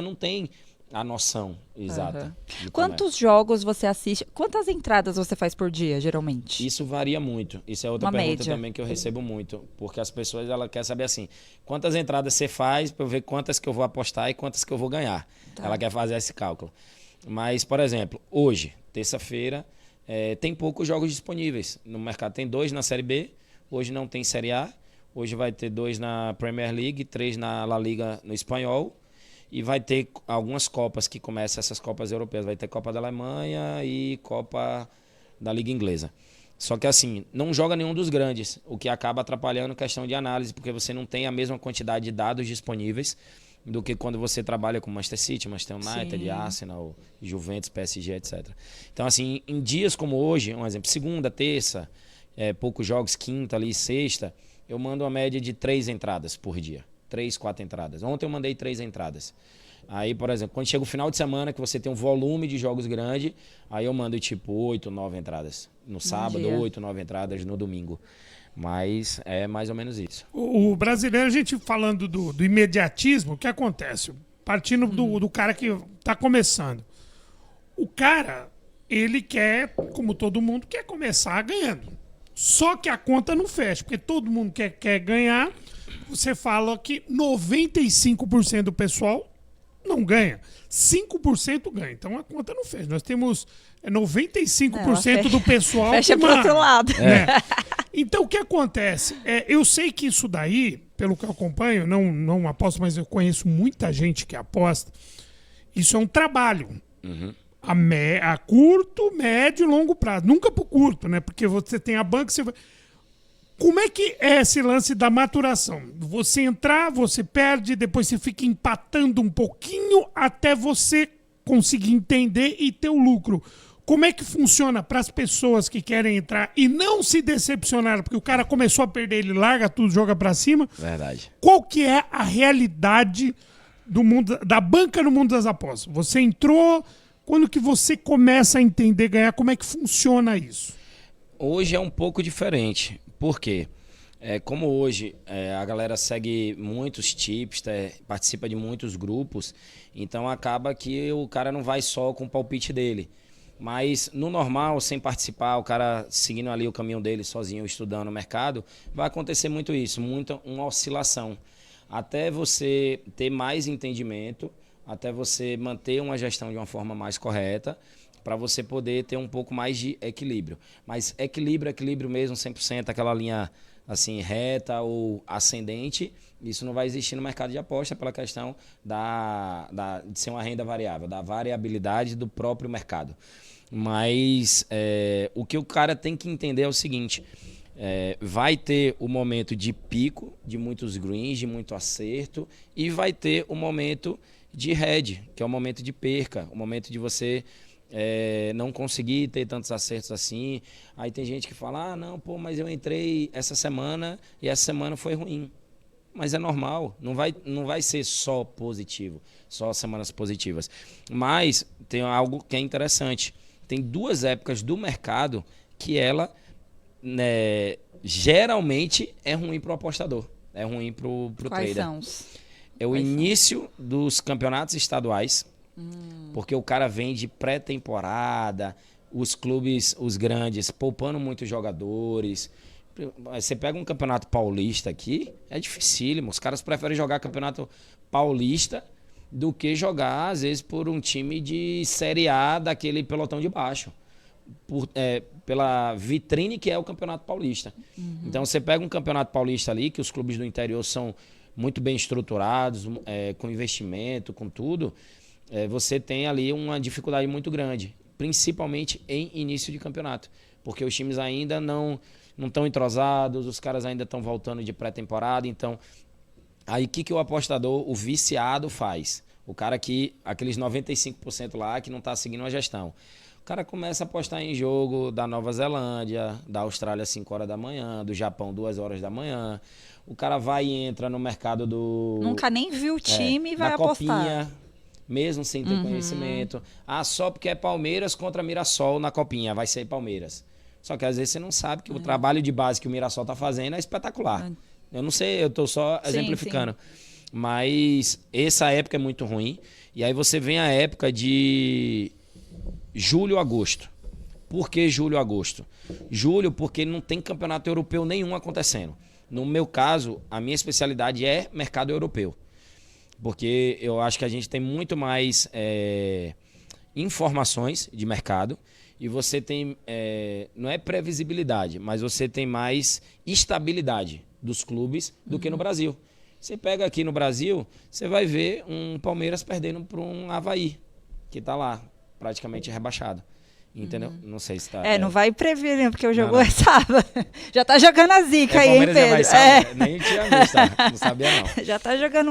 não tem a noção exata de como é. Quantos jogos você assiste? Quantas entradas você faz por dia, geralmente? Isso varia muito. Isso é outra Uma pergunta média. também que eu recebo muito. Porque as pessoas ela querem saber assim, quantas entradas você faz para eu ver quantas que eu vou apostar e quantas que eu vou ganhar. Tá. Ela quer fazer esse cálculo. Mas, por exemplo, hoje, terça-feira, tem poucos jogos disponíveis no mercado. Tem 2 na Série B, hoje não tem Série A. Hoje vai ter 2 na Premier League, 3 na La Liga no espanhol. E vai ter algumas Copas que começam, essas Copas europeias. Vai ter Copa da Alemanha e Copa da Liga Inglesa. Só que assim, não joga nenhum dos grandes, o que acaba atrapalhando a questão de análise, porque você não tem a mesma quantidade de dados disponíveis do que quando você trabalha com Manchester City, Manchester United, Sim. Arsenal, Juventus, PSG, etc. Então assim, em dias como hoje, um exemplo, segunda, terça, poucos jogos, quinta ali, sexta, eu mando uma média de 3 entradas por dia. 3, 4 entradas. Ontem eu mandei 3 entradas. Aí, por exemplo, quando chega o final de semana, que você tem um volume de jogos grande, aí eu mando tipo 8, 9 entradas. No sábado, dia. 8, 9 entradas no domingo. Mas é mais ou menos isso. O brasileiro, a gente falando do imediatismo, o que acontece? Partindo do cara que tá começando. O cara, ele quer, como todo mundo, quer começar ganhando. Só que a conta não fecha, porque todo mundo quer ganhar. Você fala que 95% do pessoal não ganha. 5% ganha. Então a conta não fecha. Nós temos 95% do pessoal. Fecha pro outro lado. Né? Então o que acontece? Eu sei que isso daí, pelo que eu acompanho, não aposto, mas eu conheço muita gente que aposta. Isso é um trabalho. Uhum. A curto, médio e longo prazo. Nunca pro curto, né? Porque você tem a banca, você vai. Como é que é esse lance da maturação? Você entrar, você perde, depois você fica empatando um pouquinho até você conseguir entender e ter o lucro. Como é que funciona para as pessoas que querem entrar e não se decepcionar, porque o cara começou a perder, ele larga tudo, joga para cima? Verdade. Qual que é a realidade do mundo da banca no mundo das apostas? Você entrou, quando que você começa a entender, ganhar, como é que funciona isso? Hoje é um pouco diferente. Por quê? Como hoje a galera segue muitos tipsters, participa de muitos grupos, então acaba que o cara não vai só com o palpite dele. Mas no normal, sem participar, o cara seguindo ali o caminho dele sozinho, estudando o mercado, vai acontecer muito isso, muita uma oscilação. Até você ter mais entendimento, até você manter uma gestão de uma forma mais correta, para você poder ter um pouco mais de equilíbrio. Mas equilíbrio mesmo, 100%, aquela linha assim reta ou ascendente, isso não vai existir no mercado de aposta pela questão de ser uma renda variável, da variabilidade do próprio mercado. Mas o que o cara tem que entender é o seguinte, vai ter o momento de pico, de muitos greens, de muito acerto, e vai ter o momento de head, que é o momento de perca, o momento de você não conseguir ter tantos acertos assim. Aí tem gente que fala, não, pô, mas eu entrei essa semana e essa semana foi ruim. Mas é normal, não vai ser só positivo, só semanas positivas. Mas tem algo que é interessante. Tem 2 épocas do mercado que ela geralmente é ruim para o apostador, é ruim para o Quais trader. são? É o início dos campeonatos estaduais, porque o cara vem de pré-temporada, os clubes, os grandes, poupando muitos jogadores. Você pega um campeonato paulista aqui, é dificílimo. Os caras preferem jogar campeonato paulista do que jogar, às vezes, por um time de Série A daquele pelotão de baixo. Pela vitrine que é o Campeonato Paulista. Então, você pega um Campeonato Paulista ali, que os clubes do interior são muito bem estruturados, com investimento, com tudo, você tem ali uma dificuldade muito grande, principalmente em início de campeonato, porque os times ainda não estão entrosados, os caras ainda estão voltando de pré-temporada, então aí o que o apostador, o viciado faz? O cara aqueles 95% lá que não está seguindo a gestão. O cara começa a apostar em jogo da Nova Zelândia, da Austrália 5 horas da manhã, do Japão 2 horas da manhã. O cara vai e entra no mercado Nunca nem viu o time e vai apostar. Copinha, mesmo sem ter conhecimento. Só porque é Palmeiras contra Mirassol na Copinha, vai ser Palmeiras. Só que às vezes você não sabe que o trabalho de base que o Mirassol está fazendo é espetacular. Eu não sei, eu estou só exemplificando. Mas essa época é muito ruim. E aí você vem a época de julho, agosto. Por que julho, agosto? Julho, porque não tem campeonato europeu nenhum acontecendo. No meu caso, a minha especialidade é mercado europeu. Porque eu acho que a gente tem muito mais informações de mercado e você tem, não é previsibilidade, mas você tem mais estabilidade dos clubes do que no Brasil. Você pega aqui no Brasil, você vai ver um Palmeiras perdendo para um Avaí, que está lá, praticamente rebaixado. Entendeu? Não sei se tá. Não vai prever, né? Porque o jogo Não. é sábado. Já tá jogando a zica aí, hein, Palmeiras Pedro? Vai sábado, nem tinha visto, tá? Não sabia não. Já tá jogando